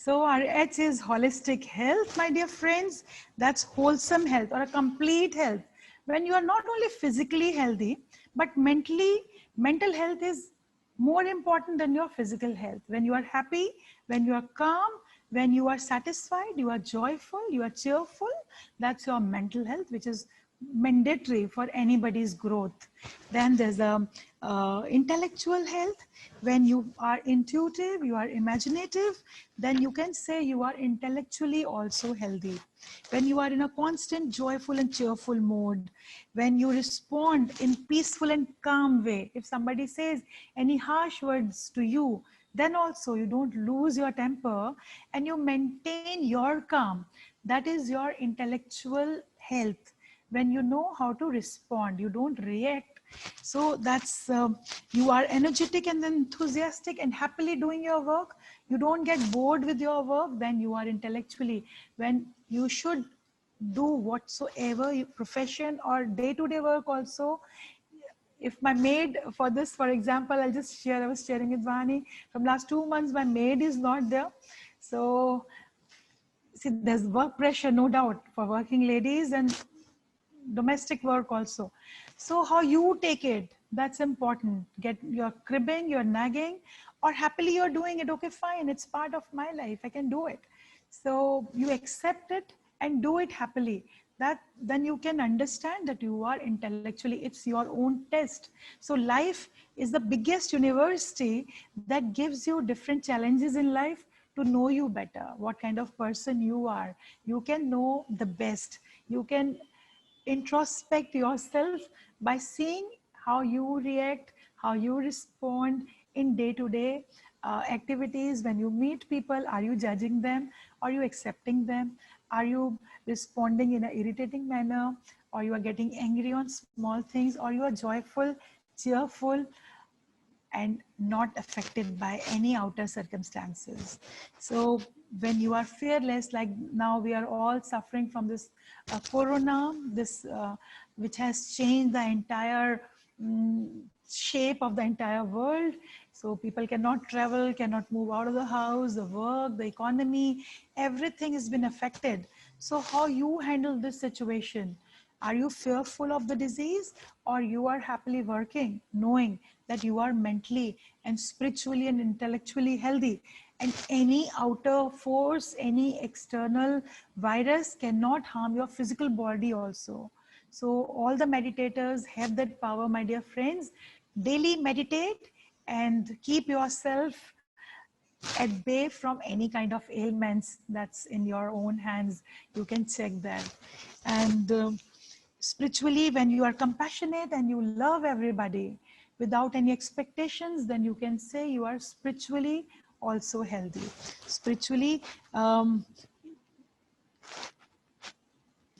So our H is holistic health, my dear friends. That's wholesome health or a complete health. When you are not only physically healthy, but mental health is more important than your physical health. When you are happy, when you are calm, when you are satisfied, you are joyful, you are cheerful, that's your mental health, which is mandatory for anybody's growth. Then there's a intellectual health. When you are intuitive, you are imaginative, then you can say you are intellectually also healthy. When you are in a constant joyful and cheerful mode, when you respond in peaceful and calm way, if somebody says any harsh words to you, then also you don't lose your temper and you maintain your calm. That is your intellectual health. When you know how to respond, you don't react. So that's you are energetic and enthusiastic and happily doing your work. You don't get bored with your work. Then you are intellectually, when you should do whatsoever profession or day-to-day work also. If my maid, for this, for example, I'll just share, I was sharing with Vani, from last 2 months, my maid is not there. So, see, there's work pressure, no doubt, for working ladies and domestic work also. So how you take it, that's important. Get your cribbing, your nagging, or happily you're doing it, okay, fine, it's part of my life, I can do it. So you accept it and do it happily. That then you can understand that you are intellectually, it's your own test. So life is the biggest university that gives you different challenges in life to know you better, what kind of person you are. You can know the best. You can introspect yourself by seeing how you react, how you respond in day-to-day activities. When you meet people, are you judging them? Are you accepting them? Are you responding in an irritating manner? Or you are getting angry on small things? Or you are joyful, cheerful, and not affected by any outer circumstances. So when you are fearless, like now we are all suffering from this corona, this which has changed the entire shape of the entire world. So people cannot travel, cannot move out of the house, the work, the economy, everything has been affected. So how you handle this situation? Are you fearful of the disease, or you are happily working, knowing that you are mentally and spiritually and intellectually healthy, and any outer force, any external virus cannot harm your physical body also. So all the meditators have that power, my dear friends. Daily meditate and keep yourself at bay from any kind of ailments. That's in your own hands. You can check that. And spiritually, when you are compassionate and you love everybody without any expectations, then you can say you are spiritually also healthy. Spiritually,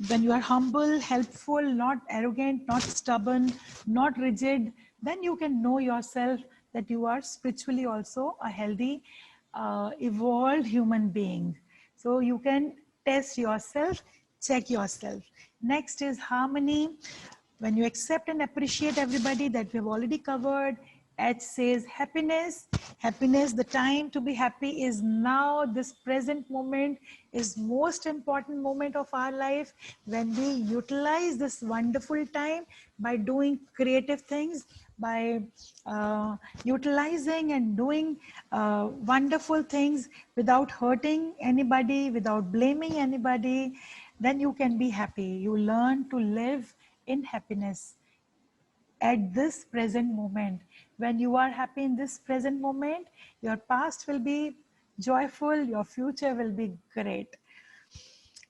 when you are humble, helpful, not arrogant, not stubborn, not rigid, then you can know yourself that you are spiritually also a healthy, evolved human being. So you can test yourself, check yourself. Next is harmony. When you accept and appreciate everybody, that we have already covered. H says happiness. Happiness, the time to be happy is now. This present moment is most important moment of our life, when we utilize this wonderful time by doing creative things, by utilizing and doing wonderful things without hurting anybody, without blaming anybody, then you can be happy. You learn to live in happiness at this present moment. When you are happy in this present moment, your past will be joyful, your future will be great.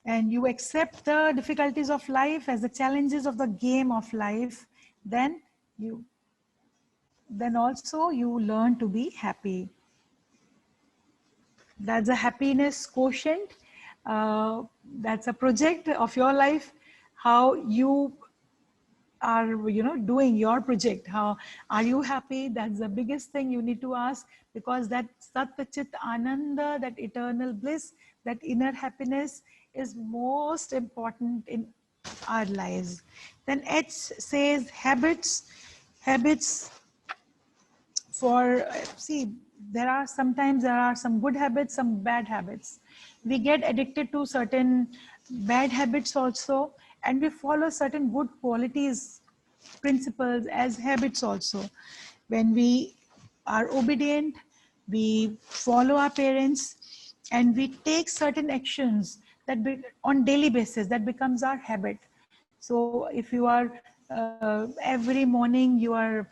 And you accept the difficulties of life as the challenges of the game of life, then also you learn to be happy. That's a happiness quotient. That's a project of your life, how you are doing your project. How are you happy? That's the biggest thing you need to ask, because that Sat Chit Ananda, that eternal bliss, that inner happiness is most important in our lives. Then H says habits. For see, sometimes there are some good habits, some bad habits. We get addicted to certain bad habits also, and we follow certain good qualities, principles as habits also. When we are obedient, we follow our parents, and we take certain actions on daily basis, that becomes our habit. So if you are every morning you are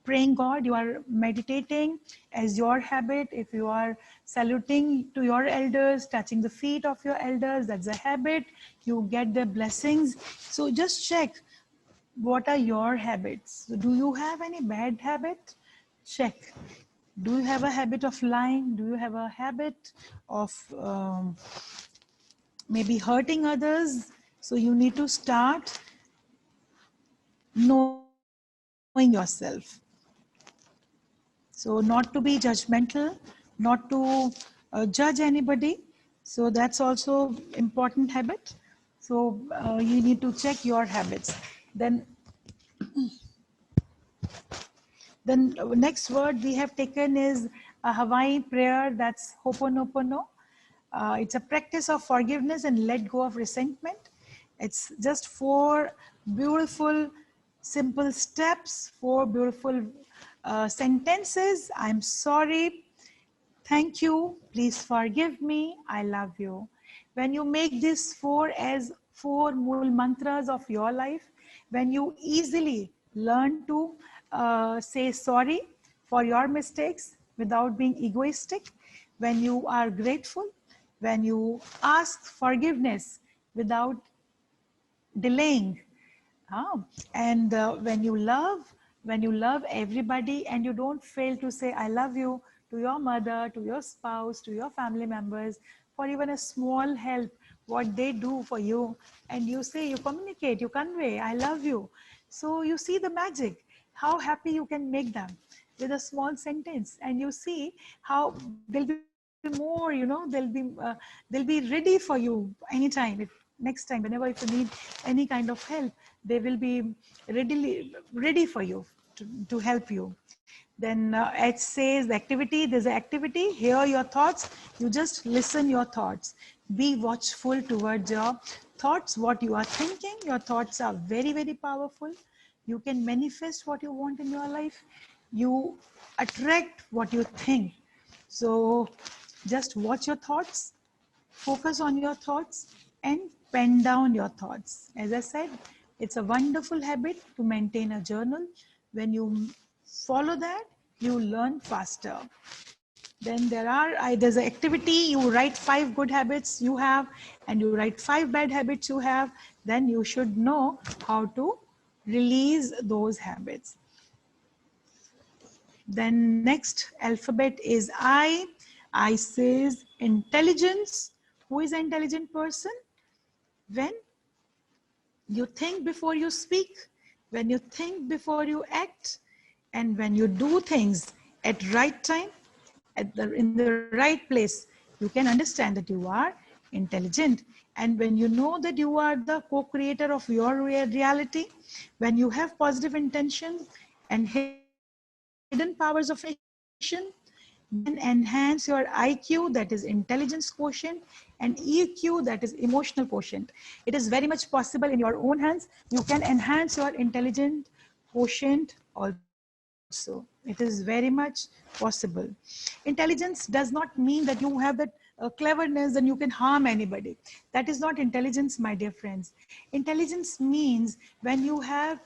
praying God, you are meditating as your habit. If you are saluting to your elders, touching the feet of your elders, that's a habit. You get the blessings. So just check, what are your habits? Do you have any bad habit? Check. Do you have a habit of lying? Do you have a habit of maybe hurting others? So you need to start knowing yourself. So not to be judgmental, not to judge anybody. So that's also important habit. So you need to check your habits. Then next word we have taken is a Hawaii prayer, that's Ho'oponopono. It's a practice of forgiveness and let go of resentment. It's just 4 beautiful, simple steps, 4 beautiful sentences. I'm sorry. Thank you. Please forgive me. I love you. When you make these 4 as 4 mul mantras of your life, when you easily learn to say sorry for your mistakes without being egoistic, when you are grateful, when you ask forgiveness without delaying, and when you love everybody, and you don't fail to say I love you to your mother, to your spouse, to your family members, for even a small help what they do for you, and you say, you communicate, you convey I love you. So you see the magic, how happy you can make them with a small sentence, and you see how they'll be more, they'll be ready for you anytime. If next time, whenever if you need any kind of help, they will be ready for you to help you. Then it says the activity, there's an activity, hear your thoughts. You just listen your thoughts, be watchful towards your thoughts, what you are thinking. Your thoughts are very, very powerful. You can manifest what you want in your life. You attract what you think. So just watch your thoughts, focus on your thoughts, and pen down your thoughts. As I said, it's a wonderful habit to maintain a journal. When you follow that, you learn faster. Then there's an activity, you write 5 good habits you have, and you write 5 bad habits you have. Then you should know how to release those habits. Then next alphabet is I. I says intelligence. Who is an intelligent person? When you think before you speak, when you think before you act, and when you do things at right time, in the right place, you can understand that you are intelligent. And when you know that you are the co-creator of your reality, when you have positive intentions and hidden powers of action, then enhance your IQ, that is intelligence quotient, and EQ, that is emotional quotient. It is very much possible in your own hands. You can enhance your intelligent quotient also. It is very much possible. Intelligence does not mean that you have that cleverness and you can harm anybody. That is not intelligence, my dear friends. Intelligence means when you have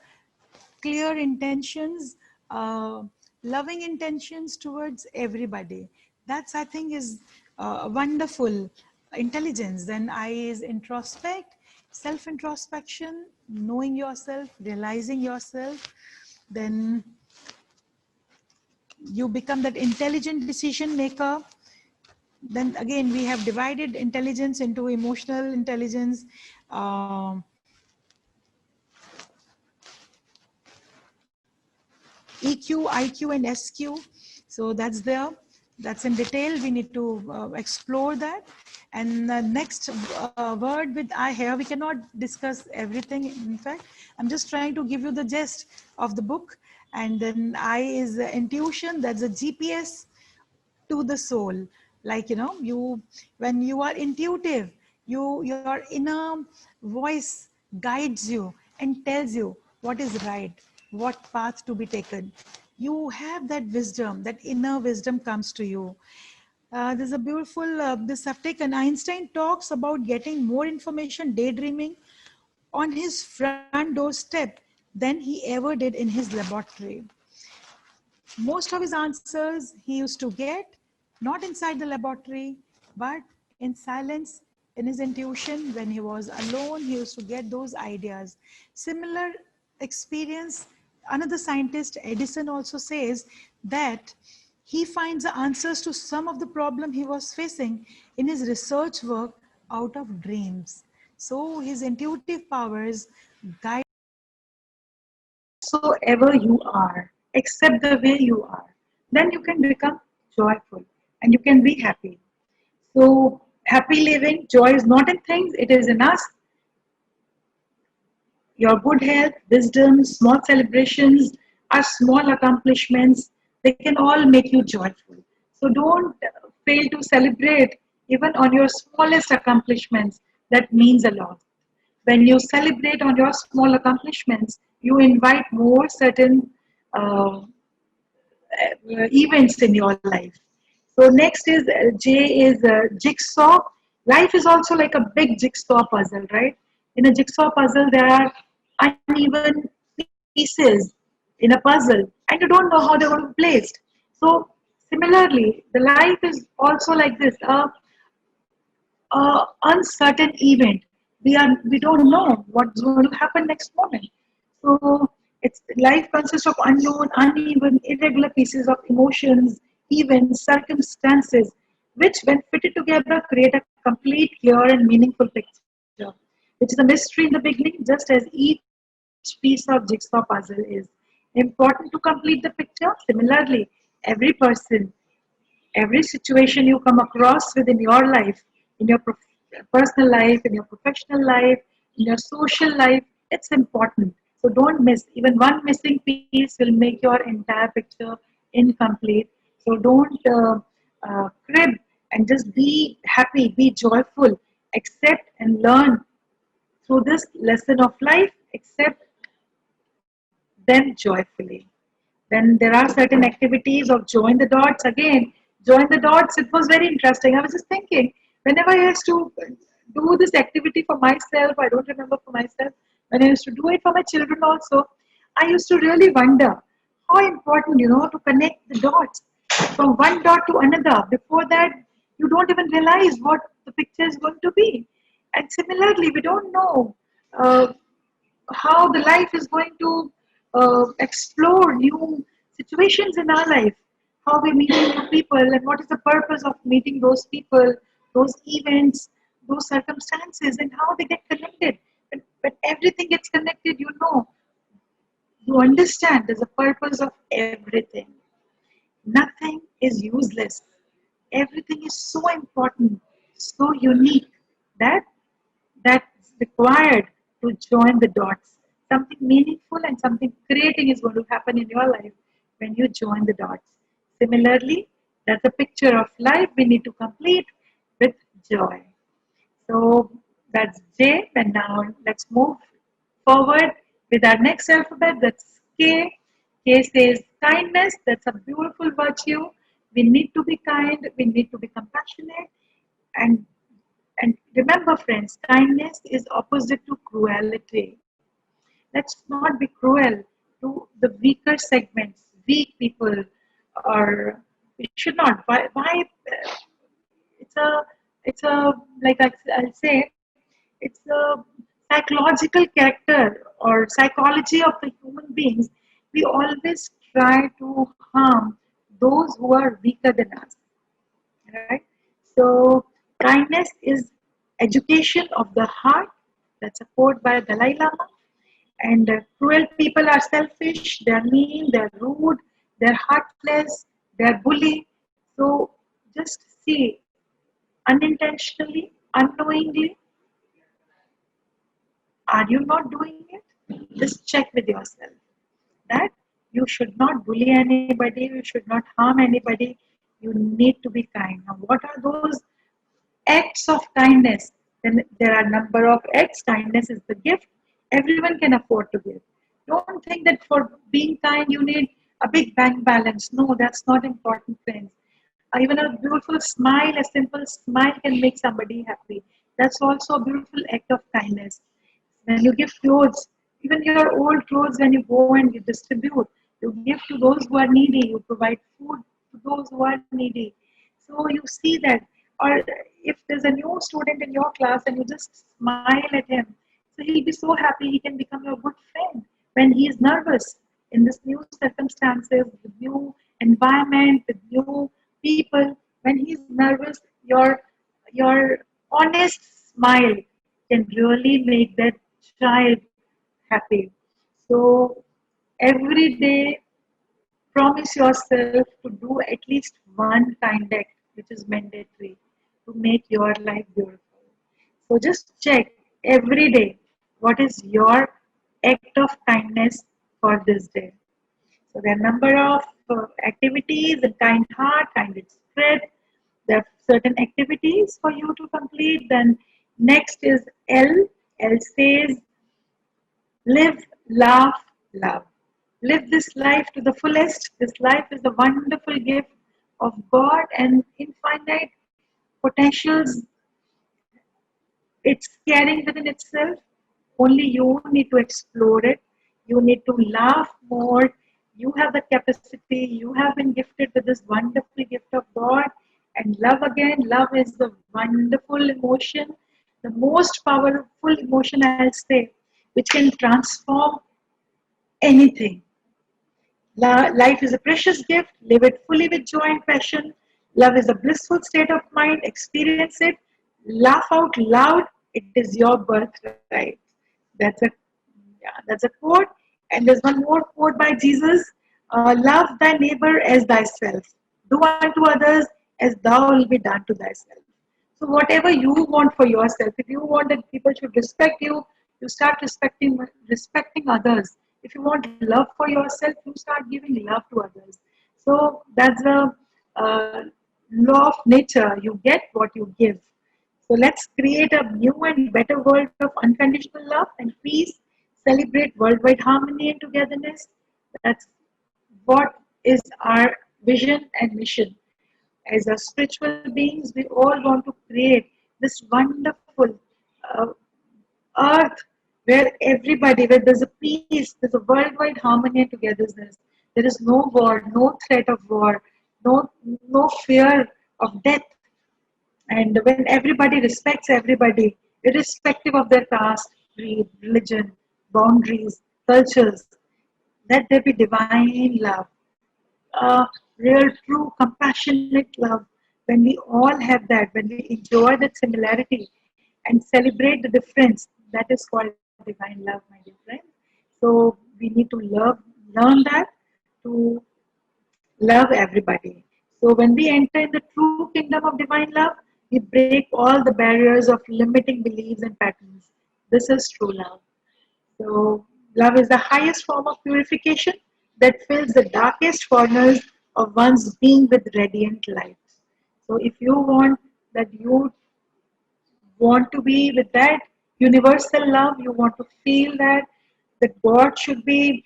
clear intentions, loving intentions towards everybody. That's, I think, is wonderful intelligence. Then I is introspect, self-introspection, knowing yourself, realizing yourself. Then you become that intelligent decision maker. Then again, we have divided intelligence into emotional intelligence, um, EQ, IQ, and SQ. So that's there. That's in detail. We need to explore that. And the next word with I here, we cannot discuss everything. In fact, I'm just trying to give you the gist of the book. And then I is intuition. That's a GPS. to the soul. Like, you know, you, when you are intuitive, your inner voice guides you and tells you what is right, what path to be taken. You have that wisdom, that inner wisdom comes to you. There's a beautiful, this I've taken. Einstein talks about getting more information daydreaming on his front doorstep than he ever did in his laboratory. Most of his answers he used to get not inside the laboratory, but in silence, in his intuition. When he was alone, he used to get those ideas. Similar experience, another scientist, Edison, also says that he finds the answers to some of the problem he was facing in his research work out of dreams. So his intuitive powers guide whatsoever you are, accept the way you are, then you can become joyful and you can be happy. So, happy living, joy is not in things, it is in us. Your good health, wisdom, small celebrations are small accomplishments. They can all make you joyful. So, don't fail to celebrate even on your smallest accomplishments. That means a lot. When you celebrate on your small accomplishments, you invite more certain uh, events in your life. So next is J is jigsaw. Life is also like a big jigsaw puzzle, right? In a jigsaw puzzle, there are uneven pieces in a puzzle, and you don't know how they're going to be placed. So similarly, the life is also like this. Uncertain event. We don't know what's going to happen next moment. So it's life consists of unknown, uneven, irregular pieces of emotions, events, circumstances, which when fitted together create a complete, clear, and meaningful picture, which is a mystery in the beginning, just as each piece of jigsaw puzzle is important to complete the picture. Similarly, every person, every situation you come across within your life, in your personal life, in your professional life, in your social life, it's important. So don't miss. Even one missing piece will make your entire picture incomplete. So don't crib and just be happy, be joyful, accept and learn through this lesson of life, accept them joyfully. Then there are certain activities of join the dots. Again, join the dots, it was very interesting. I was just thinking, whenever I used to do this activity for myself, I don't remember for myself, when I used to do it for my children also, I used to really wonder how important, to connect the dots from one dot to another. Before that, you don't even realize what the picture is going to be. And similarly, we don't know uh, how the life is going to explore new situations in our life, how we meet new people, and what is the purpose of meeting those people, those events, those circumstances, and how they get connected. When everything gets connected, you understand there's a purpose of everything. Nothing is useless. Everything is so important, so unique that that's required to join the dots. Something meaningful and something creating is going to happen in your life when you join the dots. Similarly, that's a picture of life we need to complete with joy. So that's J. And now let's move forward with our next alphabet. That's K. K says kindness. That's a beautiful virtue. We need to be kind. We need to be compassionate. And remember, friends, kindness is opposite to cruelty. Let's not be cruel to the weaker segments, weak people, or we should not. Why it's a like I'll say it's a psychological character or psychology of the human beings. We always try to harm those who are weaker than us, right? So kindness is education of the heart. That's a quote by Dalai Lama. And cruel people are selfish, they're mean, they're rude, they're heartless, they're bully. So just see, unintentionally, unknowingly, are you not doing it? Just check with yourself that you should not bully anybody, you should not harm anybody, You need to be kind. Now, what are those acts of kindness? Then there are number of acts. Kindness is the gift everyone can afford to give. Don't think that for being kind you need a big bank balance. No, that's not important, friends. Even a beautiful smile, a simple smile can make somebody happy. That's also a beautiful act of kindness. When you give clothes, even your old clothes, when you go and you distribute, you give to those who are needy, you provide food to those who are needy. So you see that. Or if there's a new student in your class and you just smile at him, so he'll be so happy, he can become your good friend. When he is nervous in this new circumstances, with new environment, with new people, when he's nervous, your honest smile can really make that child happy. So every day, promise yourself to do at least one kind act, which is mandatory to make your life beautiful. So just check every day what is your act of kindness for this day. So there are number of activities, a kind heart, kind spread. There are certain activities for you to complete. Then next is L. L says live, laugh, love. Live this life to the fullest. This life is a wonderful gift of God and infinite potentials it's carrying within itself. Only you need to explore it. You need to laugh more. You have the capacity. You have been gifted with this wonderful gift of God. And love again. Love is the wonderful emotion, the most powerful emotion, I'll say, which can transform anything. Life is a precious gift. Live it fully with joy and passion. Love is a blissful state of mind. Experience it. Laugh out loud. It is your birthright. That's a that's a quote. And there's one more quote by Jesus. Love thy neighbor as thyself. Do unto others as thou will be done to thyself. So whatever you want for yourself, if you want that people should respect you, you start respecting others. If you want love for yourself, you start giving love to others. So that's the uh, law of nature. You get what you give. So let's create a new and better world of unconditional love and peace. Celebrate worldwide harmony and togetherness. That's what is our vision and mission. As a spiritual beings, we all want to create this wonderful uh, earth where everybody, where there's a peace, there's a worldwide harmony and togetherness. There is no war, no threat of war, no fear of death. And when everybody respects everybody, irrespective of their caste, creed, religion, boundaries, cultures, let there be divine love, real, true, compassionate love. When we all have that, when we enjoy that similarity and celebrate the difference, that is called divine love, my dear friends. So we need to learn that to love everybody. So when we enter in the true kingdom of divine love, we break all the barriers of limiting beliefs and patterns. This is true love. So love is the highest form of purification that fills the darkest corners of one's being with radiant light. So if you want that you want to be with that universal love, you want to feel that God should be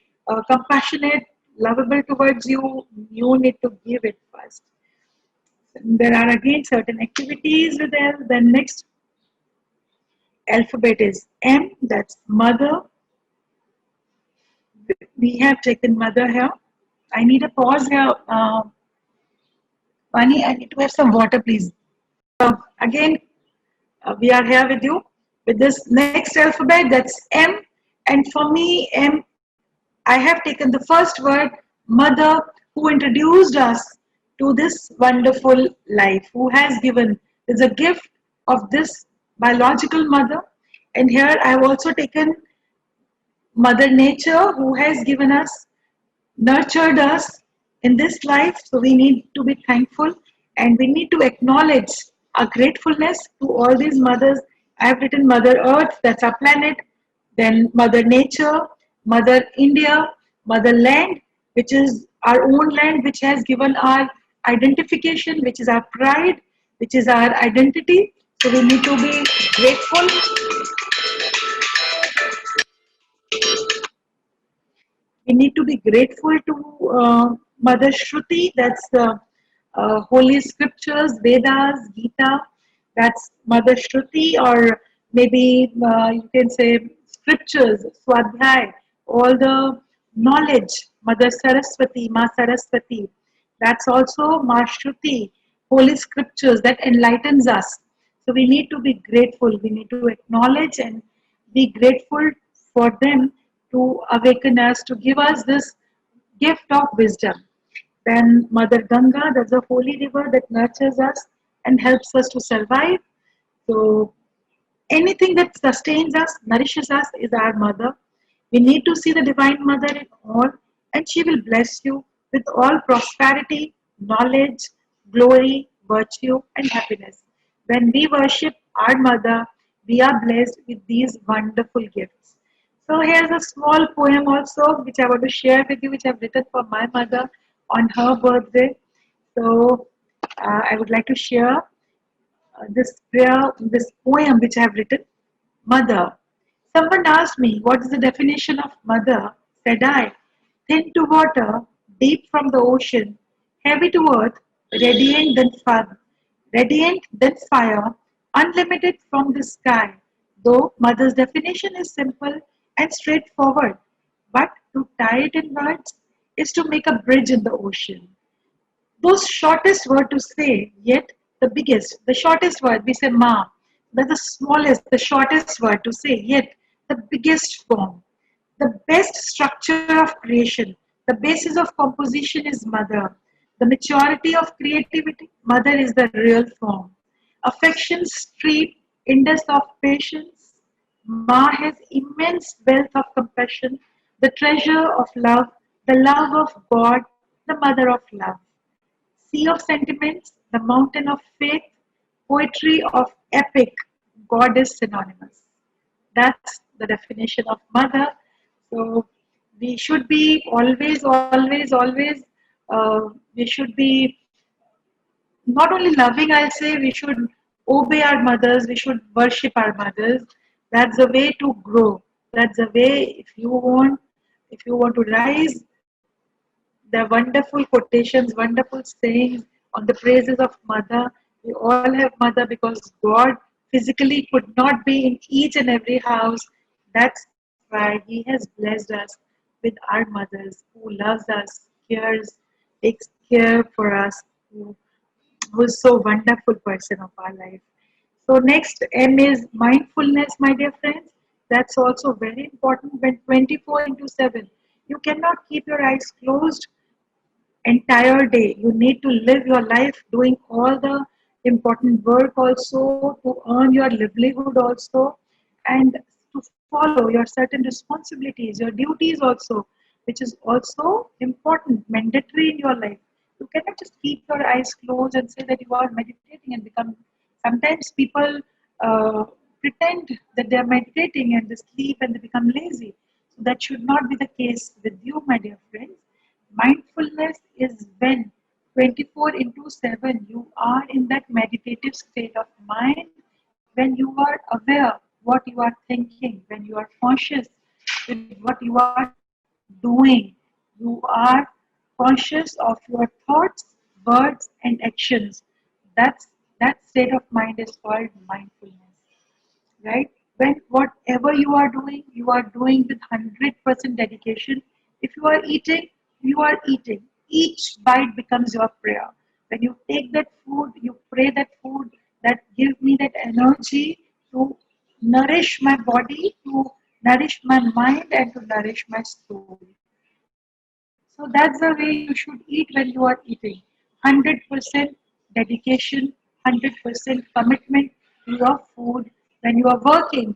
compassionate, lovable towards you, you need to give it first. There are again certain activities with L. The next alphabet is M, that's mother. We have taken mother here. I need a pause here. Vani, I need to have some water, please. Again, we are here with you with this next alphabet, that's M. And for me, M, I have taken the first word, mother, who introduced us to this wonderful life, who has given, is a gift of this biological mother. And here I have also taken Mother Nature, who has given us, nurtured us in this life. So we need to be thankful and we need to acknowledge our gratefulness to all these mothers. I have written Mother Earth, that's our planet, then Mother Nature, Mother India, Mother Land, which is our own land, which has given our identification, which is our pride, which is our identity. So we need to be grateful. We need to be grateful to Mother Shruti, that's the holy scriptures, Vedas, Gita, that's Mother Shruti, or maybe you can say scriptures, Swadhyay, all the knowledge, Mother Saraswati, Ma Saraswati, that's also Ma Shruti, holy scriptures that enlightens us. So we need to be grateful, we need to acknowledge and be grateful for them to awaken us, to give us this gift of wisdom. Then Mother Ganga, that's a holy river that nurtures us and helps us to survive. So anything that sustains us, nourishes us is our mother. We need to see the Divine Mother in all, and she will bless you with all prosperity, knowledge, glory, virtue, and happiness. When we worship our mother, we are blessed with these wonderful gifts. So here's a small poem also which I want to share with you, which I've written for my mother on her birthday. So I would like to share this poem which I have written, Mother. Someone asked me, what is the definition of mother? Said I, thin to water, deep from the ocean, heavy to earth, radiant then fire, unlimited from the sky. Though mother's definition is simple and straightforward, but to tie it in words is to make a bridge in the ocean. Those shortest word to say, yet the biggest, the shortest word, we say ma. That's the smallest, the shortest word to say, yet the biggest form. The best structure of creation, the basis of composition is mother. The maturity of creativity, mother is the real form. Affection street, index of patience. Ma has immense wealth of compassion, the treasure of love, the love of God, the mother of love. Sea of sentiments, the mountain of faith, poetry of epic, God is synonymous. That's the definition of mother. So we should be always, we should be not only loving, I'll say we should obey our mothers, we should worship our mothers. That's the way to grow. That's the way if you want to rise, the wonderful quotations, wonderful sayings on the praises of mother. We all have mother because God physically could not be in each and every house. That's why He has blessed us with our mothers who loves us, cares, takes care for us, who is so wonderful person of our life. So next M is mindfulness, my dear friends. That's also very important when 24 into 7. You cannot keep your eyes closed entire day. You need to live your life doing all the important work also to earn your livelihood also and to follow your certain responsibilities, your duties also, which is also important, mandatory in your life. You cannot just keep your eyes closed and say that you are meditating and become. Sometimes people pretend that they are meditating and they sleep and they become lazy. So that should not be the case with you, my dear friends. Mindfulness is when 24 into 7 you are in that meditative state of mind, when you are aware what you are thinking, when you are conscious with what you are doing. You are conscious of your thoughts, words, and actions. That's that state of mind is called mindfulness, right? When whatever you are doing with 100% dedication. If you are eating, you are eating. Each bite becomes your prayer. When you take that food, you pray that food that give me that energy to nourish my body, to nourish my mind, and to nourish my soul. So that's the way you should eat when you are eating. 100% dedication, 100% commitment to your food. When you are working,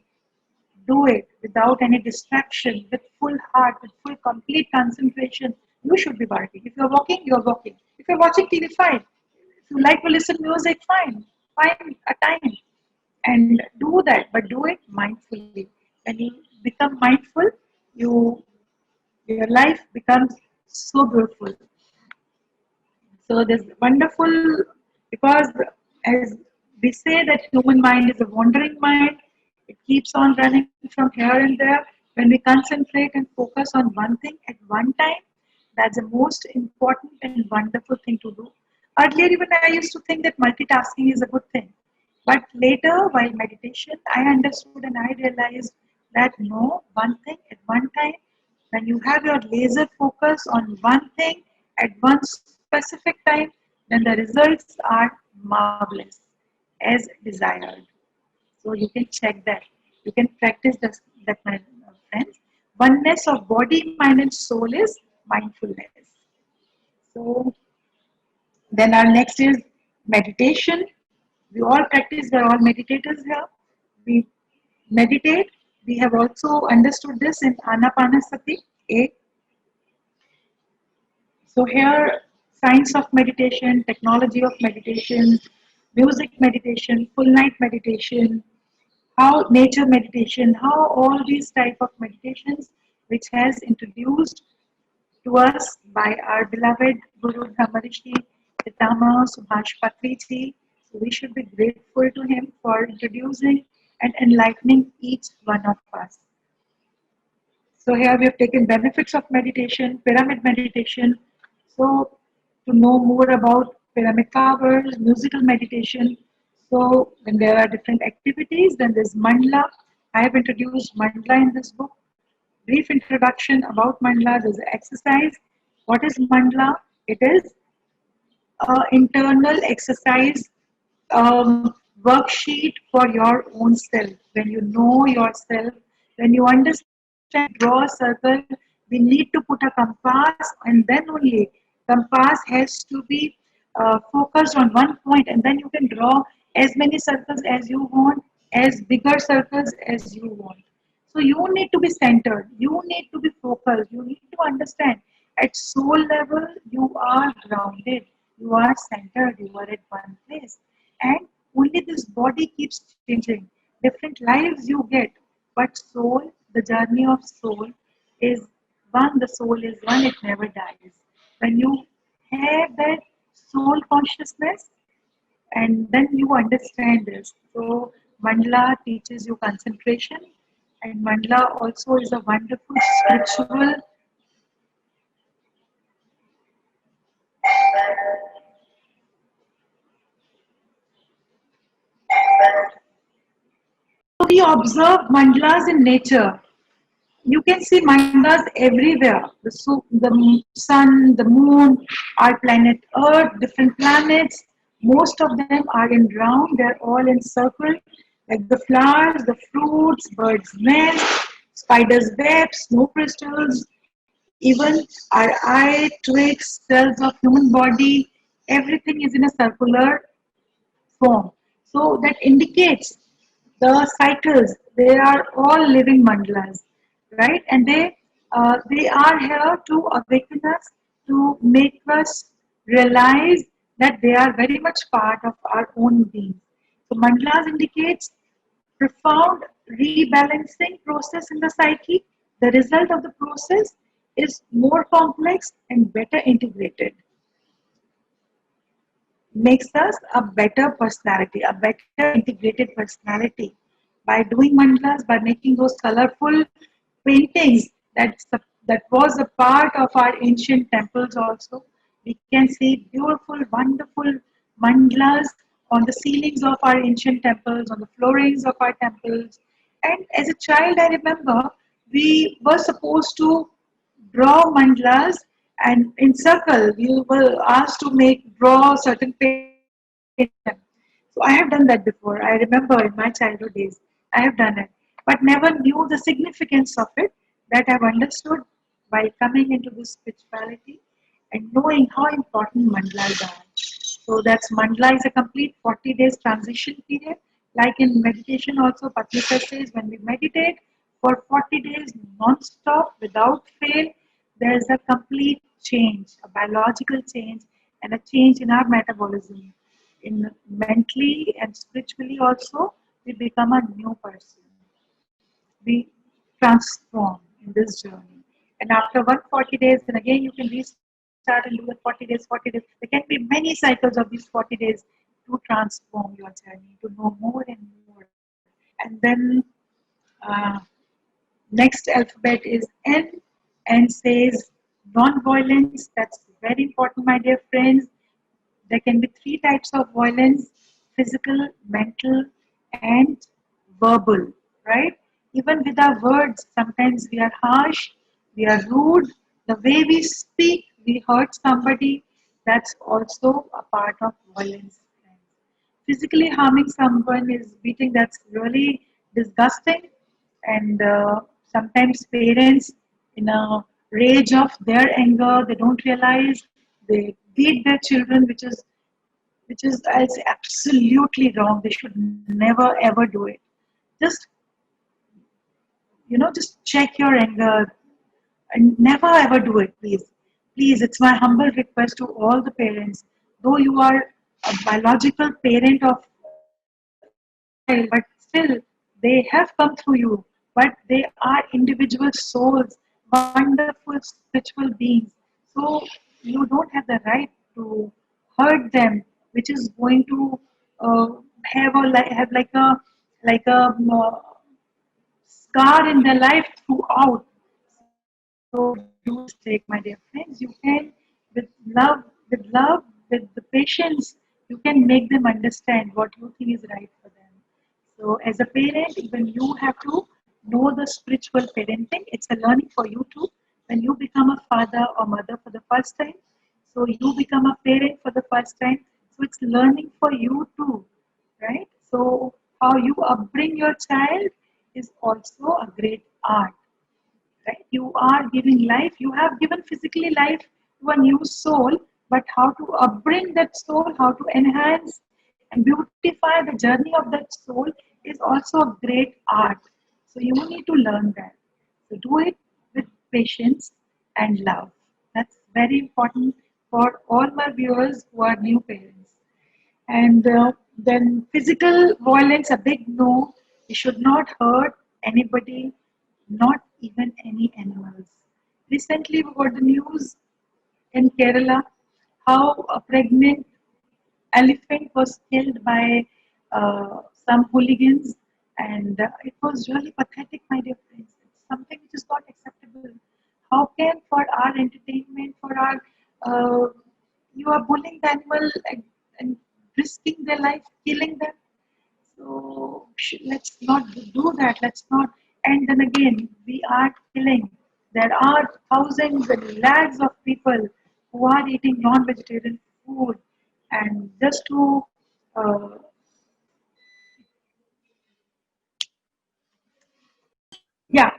do it without any distraction, with full heart, with full complete concentration. You should be working. If you're walking, you're walking. If you're watching TV, fine. If you like to listen music, fine. Find a time and do that, but do it mindfully. When you become mindful, you your life becomes so beautiful. So this wonderful, because as we say that human mind is a wandering mind, it keeps on running from here and there. When we concentrate and focus on one thing at one time, that's the most important and wonderful thing to do. Earlier, even I used to think that multitasking is a good thing. But later, while meditation, I understood and I realized that no, one thing at one time, when you have your laser focus on one thing at one specific time, then the results are marvelous as desired. So you can check that. You can practice this, that, my friends. Oneness of body, mind, and soul is mindfulness. So then our next is meditation. We all practice, we're all meditators here. We meditate. We have also understood this in Anapanasati 8. So here, science of meditation, technology of meditation, music meditation, full night meditation, how nature meditation, how all these type of meditations which has introduced to us by our beloved Guru Brahmarishi Pitama Subhash Patriji. So we should be grateful to him for introducing and enlightening each one of us. So here we have taken benefits of meditation, pyramid meditation. So to know more about pyramid powers, musical meditation. So when there are different activities, then there's mandala. I have introduced mandala in this book. Brief introduction about mandala. There's an exercise. What is mandala? It is internal exercise worksheet for your own self. When you know yourself, when you understand, draw a circle, we need to put a compass, and then only compass has to be focused on one point, and then you can draw as many circles as you want, as bigger circles as you want. So you need to be centered, you need to be focused, you need to understand at soul level you are grounded, you are centered, you are at one place. And only this body keeps changing. Different lives you get, but soul, the journey of soul is one, the soul is one, it never dies. When you have that soul consciousness, and then you understand this. So mandala teaches you concentration, and mandala also is a wonderful spiritual. So we observe mandalas in nature. You can see mandalas everywhere. The sun, the moon, our planet Earth, different planets. Most of them are in round. They're all in circle, like the flowers, the fruits, birds' nests, spiders' webs, snow crystals, even our eye, twigs, cells of human body. Everything is in a circular form. So that indicates the cycles. They are all living mandalas, right? And they are here to awaken us, to make us realize that they are very much part of our own being. So mandalas indicates profound rebalancing process in the psyche. The result of the process is more complex and better integrated, makes us a better personality, a better integrated personality. By doing mandalas, by making those colorful paintings, that was a part of our ancient temples also. We can see beautiful, wonderful mandalas on the ceilings of our ancient temples, on the floorings of our temples. And as a child, I remember we were supposed to draw mandalas, and in circle we were asked to make draw certain paintings. So I have done that before. I remember in my childhood days I have done it, but never knew the significance of it. That I've understood by coming into this spirituality and knowing how important mandalas are. So that's mandala is a complete 40 days transition period. Like in meditation also, Patlisa says when we meditate for 40 days non-stop without fail, there is a complete change, a biological change and a change in our metabolism. In mentally and spiritually also, we become a new person. We transform in this journey. And after 140 days, then again you can restart start and do the 40 days, 40 days. There can be many cycles of these 40 days to transform your journey, to know more and more. And then uh, next alphabet is N. N says non-violence. That's very important, my dear friends. There can be three types of violence: physical, mental, and verbal, right? Even with our words, sometimes we are harsh, we are rude. The way we speak, we hurt somebody. That's also a part of violence. Physically harming someone is beating, that's really disgusting. And sometimes parents, in a rage of their anger, they don't realize they beat their children, which is I say absolutely wrong. They should never ever do it. Just just check your anger and never ever do it, please. Please, it's my humble request to all the parents. Though you are a biological parent of child, but still they have come through you. But they are individual souls, wonderful spiritual beings. So you don't have the right to hurt them, which is going to uh, have like a scar in their life throughout. So don't do this mistake, my dear friends. You can, with love, with the patience, you can make them understand what you think is right for them. So as a parent, even you have to know the spiritual parenting. It's a learning for you too. When you become a father or mother for the first time, so you become a parent for the first time. So it's learning for you too, right? So how you upbring your child is also a great art, right? You are giving life, you have given physically life to a new soul, but how to upbring that soul, how to enhance and beautify the journey of that soul is also a great art. So you need to learn that. So do it with patience and love. That's very important for all my viewers who are new parents. And then physical violence, a big no. You should not hurt anybody, not even any animals. Recently, we got the news in Kerala how a pregnant elephant was killed by some hooligans, and it was really pathetic, my dear friends. It's something which is not acceptable. How can, for our entertainment, for our you are bullying the animal and risking their life, killing them? So let's not do that. Let's not. And then again, we are killing. There are thousands and lakhs of people who are eating non-vegetarian food, and just to yeah.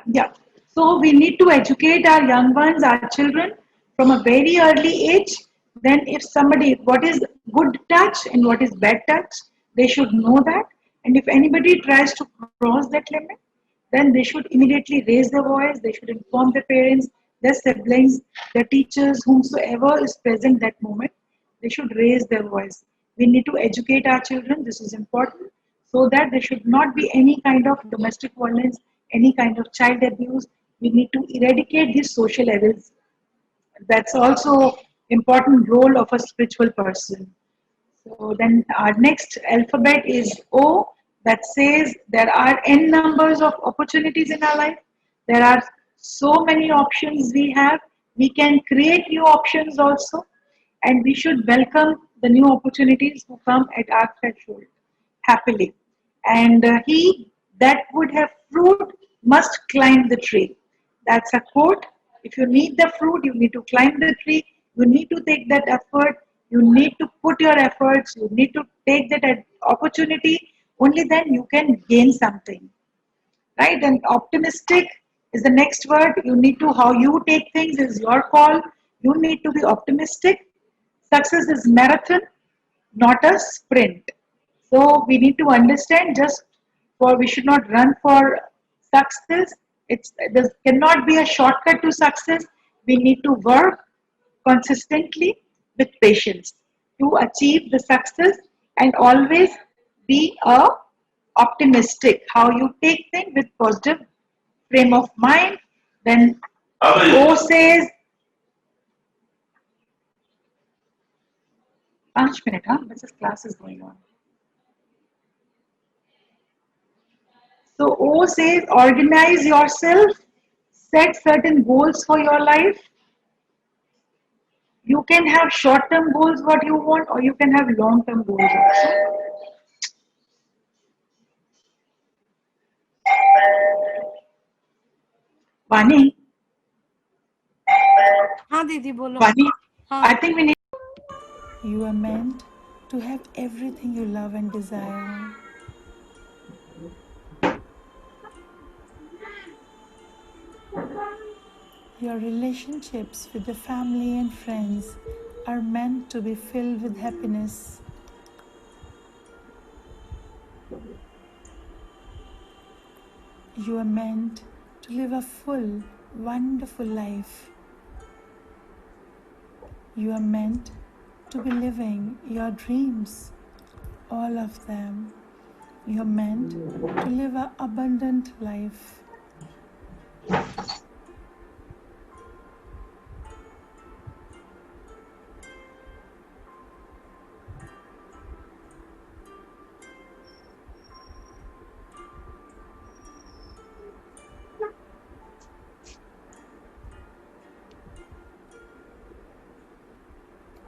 So we need to educate our young ones, our children, from a very early age. Then, if somebody, what is good touch and what is bad touch, they should know that. And if anybody tries to cross that limit, then they should immediately raise their voice. They should inform their parents, their siblings, their teachers, whomsoever is present that moment. They should raise their voice. We need to educate our children. This is important so that there should not be any kind of domestic violence, any kind of child abuse. We need to eradicate these social evils. That's also important role of a spiritual person. So then our next alphabet is O, that says there are n numbers of opportunities in our life. There are so many options we have. We can create new options also, and we should welcome the new opportunities who come at our threshold happily. And he that would have fruit must climb the tree. That's a quote. If you need the fruit, you need to climb the tree. You need to take that effort. You need to put your efforts. You need to take that opportunity. Only then you can gain something, right? And optimistic is the next word. You need to, how you take things is your call. You need to be optimistic. Success is marathon, not a sprint. So we need to understand, just for we should not run for success. There cannot be a shortcut to success. We need to work consistently with patience to achieve the success, and always be optimistic. How you take things with positive frame of mind. Then O says 5 minutes, huh? But this class is going on. So O says organize yourself, set certain goals for your life. You can have short-term goals what you want, or you can have long-term goals also. Vani, हाँ दीदी बोलो Vani, हाँ I think we need. You are meant to have everything you love and desire. Your relationships with the family and friends are meant to be filled with happiness. You are meant to live a full, wonderful life. You are meant to be living your dreams, all of them. You are meant to live an abundant life.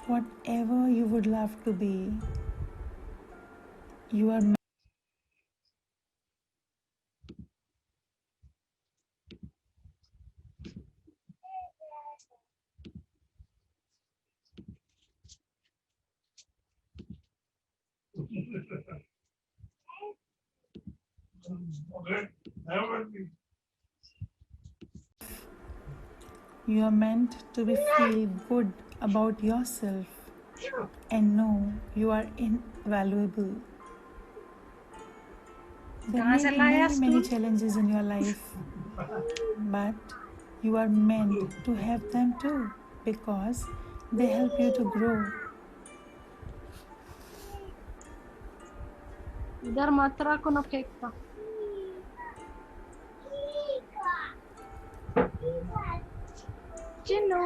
Whatever you would love to be, you are meant. You are meant to be feel good about yourself and know you are invaluable. There कहाँ may से be लाया many stool challenges in your life, but you are meant to have them too because they help you to grow. इधर मत रखो ना फेंकता Chinnu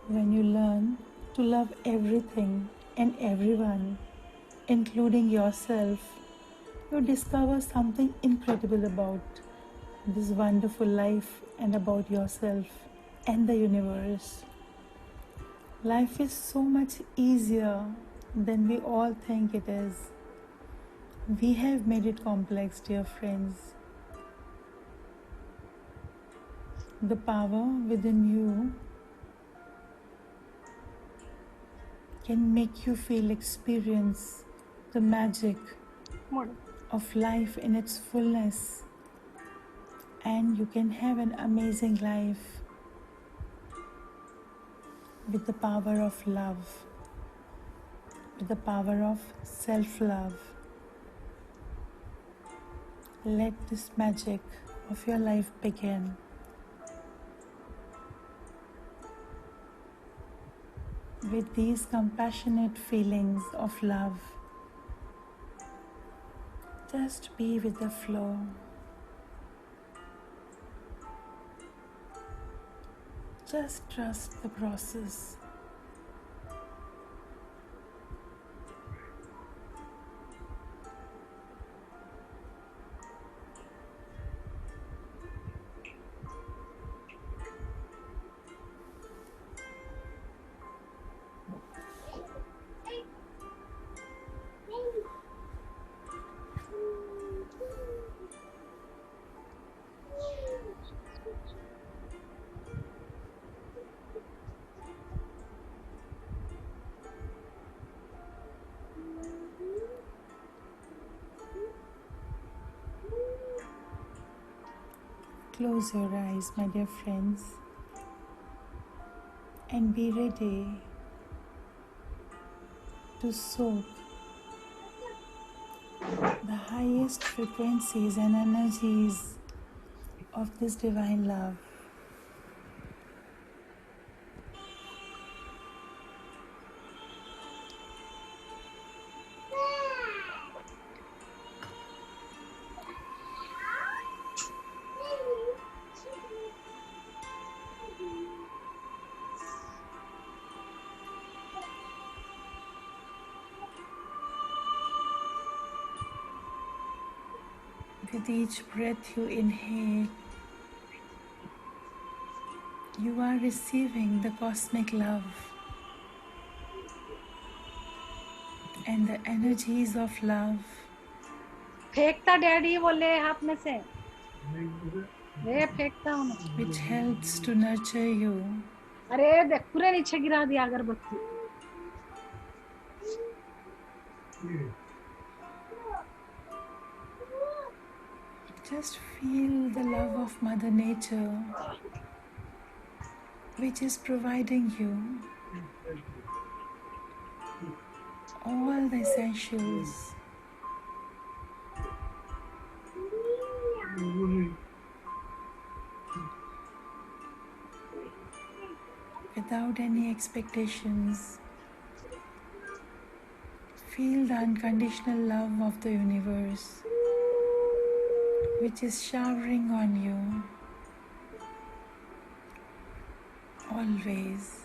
When you learn to love everything and everyone, including yourself, you discover something incredible about this wonderful life and about yourself and the universe. Life is so much easier than we all think it is. We have made it complex, dear friends. The power within you can make you experience the magic मोड़ of life in its fullness, and you can have an amazing life with the power of love, with the power of self love. Let this magic of your life begin. With these compassionate feelings of love, just be with the flow. Just trust the process. Close your eyes, my dear friends, and be ready to soak the highest frequencies and energies of this divine love. With each breath you inhale, you are receiving the cosmic love and the energies of love फेंकता daddy बोले हाथ में से रे फेंकता हूँ which helps to nurture you अरे देख पूरे नीचे गिरा दिया अगरबत्ती Just feel the love of Mother Nature, which is providing you all the essentials without any expectations. Feel the unconditional love of the universe, which is showering on you always.